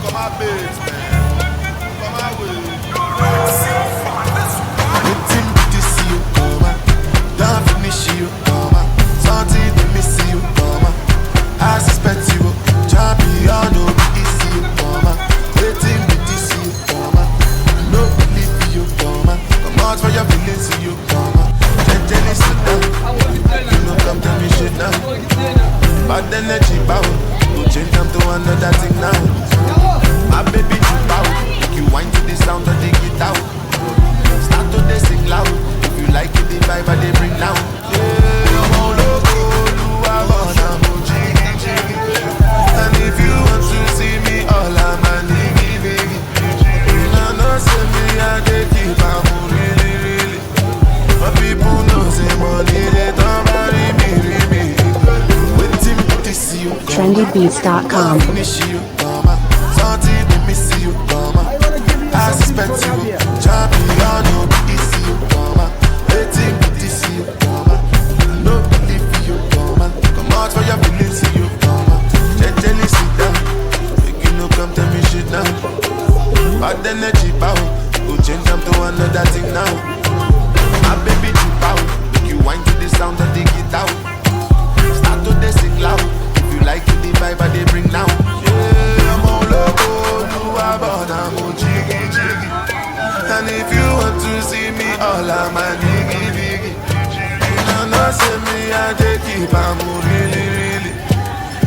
come my babes, man. Come my way. Waiting to see you, come on. Don't finish you, come on. Something to miss you, come on. I suspect you, champion, no be easy, you, come on. Waiting to see you, come on. No believe you, come on. Come out for your feelings, you, come on. Gently sit down. You know, come tell me shit now. Bad energy, bow. Go change them to another thing now. My baby, you bow. You whine to the sound of the guitar. Start to they sing loud. If you like it, the vibe they bring down. Yeah, I'm all over, you are born, I'm a jiggy, jiggy. And if you want to see me, all I'm a niggy, niggy. You know, say me, I dey keep am really, really. But people know say money, they don't marry me, me. Waiting to see you, trendybeats.com. finish you, come on. Something to miss you, come on. I suspect you, champion, no be easy, you, come on. Waiting to see you, come on. No believe you, come on. Come out for your feelings, you, come on. Gently sit down, make you no come tell me shit now. Bad energy, power, go change them to another thing now. My baby, you power, make you whine to the sound of the guitar. Start to they sing loud. If you like it, the vibe they bring down. Yeah, I'm all over, you are born, I'm a jiggy, jiggy. And if you want to see me, all I'm a niggy, niggy. You know, say me, I dey keep am really, really.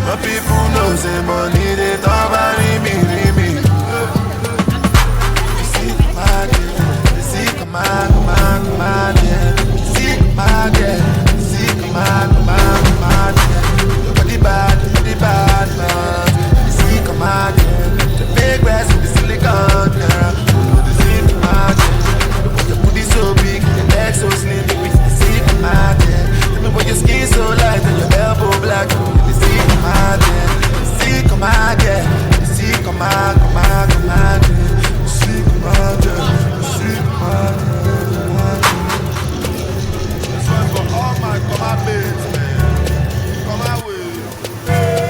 But people know say money, they don't marry me, me. You see, come on, yeah. You see, come on, yeah. You see, come on, yeah. You see, come on, yeah. Your body bad, man. You see, come on, yeah. The big breasts with the silicone, girl. You see, come on, yeah. Your booty so big, your legs so slim. You see, come on, yeah. Tell me why your skin so light and your elbow black. You see, come on, yeah. You see, come on, yeah. You see, come on, yeah. You see, come on, yeah. You see, come on, yeah. This one's for all my babes, man. Come my way.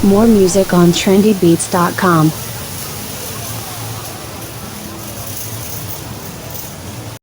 More music on trendybeats.com.